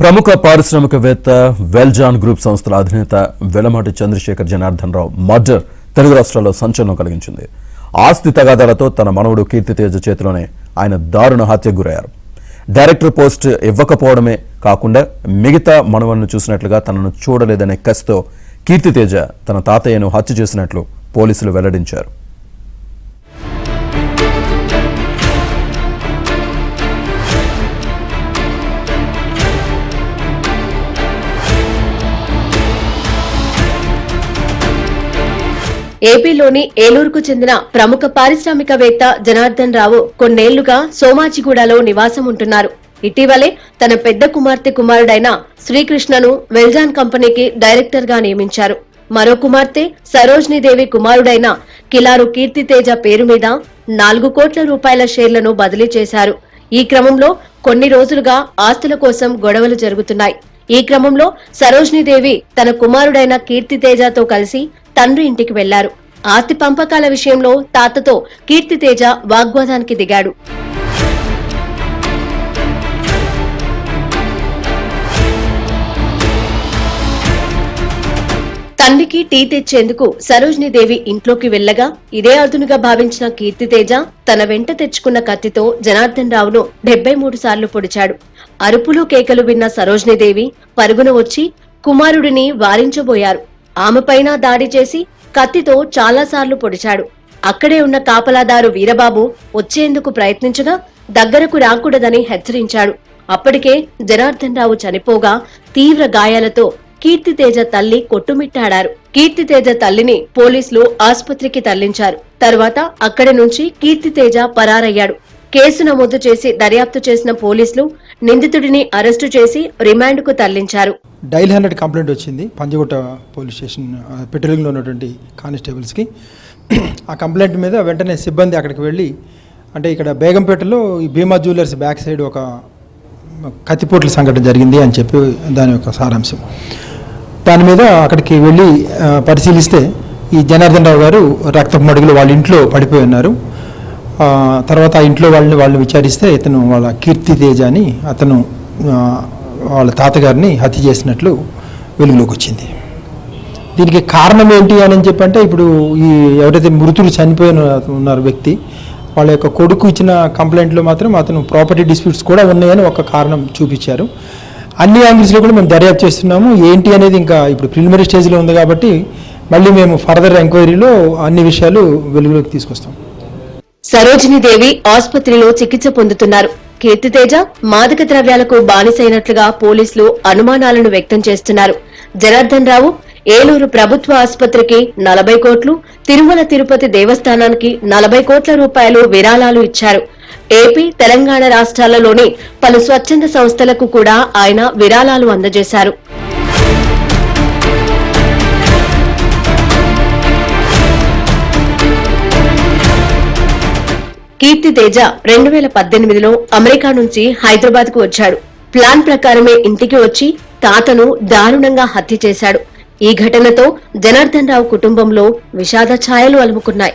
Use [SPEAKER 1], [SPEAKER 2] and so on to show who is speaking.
[SPEAKER 1] ప్రముఖ పారిశ్రామికవేత్త వెల్జాన్ గ్రూప్ సంస్థల అధినేత వెలమాటి చంద్రశేఖర్ జనార్దన్ రావు మర్డర్ తెలుగు రాష్ట్రాల్లో సంచలనం కలిగించింది. ఆస్తి తగాదాలతో తన మనవడు కీర్తితేజ చేతిలోనే ఆయన దారుణ హత్యకు గురయ్యారు. డైరెక్టర్ పోస్ట్ ఇవ్వకపోవడమే కాకుండా మిగతా మనవలను చూసినట్లుగా తనను చూడలేదనే కసితో కీర్తితేజ తన తాతయ్యను హత్య చేసినట్లు పోలీసులు వెల్లడించారు.
[SPEAKER 2] ఏపీలోని ఏలూరుకు చెందిన ప్రముఖ పారిశ్రామికవేత్త జనార్దన్ రావు కొన్నేళ్లుగా సోమాజిగూడలో నివాసం ఉంటున్నారు. ఇటీవలే తన పెద్ద కుమార్తె కుమారుడైన శ్రీకృష్ణను వెల్జాన్ కంపెనీకి డైరెక్టర్ గా నియమించారు. మరో కుమార్తె సరోజినీదేవి కుమారుడైన కిలారు కీర్తితేజ పేరు మీద 4 కోట్ల రూపాయల షేర్లను బదిలీ చేశారు. ఈ క్రమంలో కొన్ని రోజులుగా ఆస్తుల కోసం గొడవలు జరుగుతున్నాయి. ఈ క్రమంలో సరోజినీదేవి తన కుమారుడైన కీర్తితేజతో కలిసి తండ్రి ఇంటికి వెళ్లారు. ఆస్తి పంపకాల విషయంలో తాతతో కీర్తితేజ వాగ్వాదానికి దిగాడు. తండ్రికి టీ తెచ్చేందుకు సరోజినీదేవి ఇంట్లోకి వెళ్లగా ఇదే అదునుగా భావించిన కీర్తితేజ తన వెంట తెచ్చుకున్న కత్తితో జనార్దన్ రావును 73 సార్లు పొడిచాడు. అరుపులు కేకలు విన్న సరోజినీదేవి పరుగున వచ్చి కుమారుడిని వారించబోయారు. ఆమెపైన దాడి చేసి కత్తితో చాలాసార్లు పొడిచాడు. అక్కడే ఉన్న కాపలాదారు వీరబాబు వచ్చేందుకు ప్రయత్నించగా దగ్గరకు రాకూడదని హెచ్చరించాడు. అప్పటికే జనార్దన్ రావు చనిపోగా తీవ్ర గాయాలతో కీర్తితేజ తల్లి కొట్టుమిట్టాడారు. కీర్తితేజ తల్లిని పోలీసులు ఆసుపత్రికి తరలించారు. తర్వాత అక్కడి నుంచి కీర్తితేజ పరారయ్యాడు. కేసు నమోదు చేసి దర్యాప్తు చేసిన పోలీసులు నిందితుడిని అరెస్టు చేసి రిమాండ్కు తరలించారు.
[SPEAKER 3] డైల్ 100 కంప్లైంట్ వచ్చింది పంజగుట్ట పోలీస్ స్టేషన్ పెట్రోలింగ్లో ఉన్నటువంటి కానిస్టేబుల్స్కి. ఆ కంప్లైంట్ మీద వెంటనే సిబ్బంది అక్కడికి వెళ్ళి, అంటే ఇక్కడ బేగంపేటలో ఈ భీమా జ్యువెలర్స్ బ్యాక్ సైడ్ ఒక కత్తిపోట్ల సంఘటన జరిగింది అని చెప్పి దాని యొక్క సారాంశం. దాని మీద అక్కడికి వెళ్ళి పరిశీలిస్తే ఈ జనార్దన్ రావు గారు రక్తపు మడుగులు వాళ్ళ ఇంట్లో పడిపోయి ఉన్నారు. తర్వాత ఆ ఇంట్లో వాళ్ళని విచారిస్తే ఇతను వాళ్ళ కీర్తితేజ అని అతను వాళ్ళ తాతగారిని హత్య చేసినట్లు వెలుగులోకి వచ్చింది. దీనికి కారణం ఏంటి అని చెప్పంటే, ఇప్పుడు ఈ ఎవరైతే మృతులు చనిపోయిన ఉన్నారు వ్యక్తి, వాళ్ళ యొక్క కొడుకు ఇచ్చిన కంప్లైంట్లో మాత్రం అతను ప్రాపర్టీ డిస్ప్యూట్స్ కూడా ఉన్నాయని ఒక కారణం చూపించారు. అన్ని యాంగిల్స్లో కూడా మేము దర్యాప్తు చేస్తున్నాము. ఏంటి అనేది ఇంకా ఇప్పుడు ప్రిలిమినరీ స్టేజ్లో ఉంది కాబట్టి మళ్ళీ మేము ఫర్దర్ ఎంక్వైరీలో అన్ని విషయాలు వెలుగులోకి తీసుకొస్తాం.
[SPEAKER 2] సరోజినీదేవి ఆసుపత్రిలో చికిత్స పొందుతున్నారు. కీర్తితేజ మాదక ద్రవ్యాలకు బానిసైనట్లుగా పోలీసులు అనుమానాలను వ్యక్తం చేస్తున్నారు. జనార్దన్ రావు ఏలూరు ప్రభుత్వ ఆసుపత్రికి 40 కోట్లు, తిరుమల తిరుపతి దేవస్థానానికి 40 కోట్ల రూపాయలు విరాళాలు ఇచ్చారు. ఏపీ, తెలంగాణ రాష్ట్రాలలోని పలు స్వచ్ఛంద సంస్థలకు కూడా ఆయన విరాళాలు అందజేశారు. కీర్తితేజ 2018లో అమెరికా నుంచి హైదరాబాద్ కు వచ్చాడు. ప్లాన్ ప్రకారమే ఇంటికి వచ్చి తాతను దారుణంగా హత్య చేశాడు. ఈ ఘటనతో జనార్దన్ రావు కుటుంబంలో విషాద ఛాయలు అలుముకున్నాయి.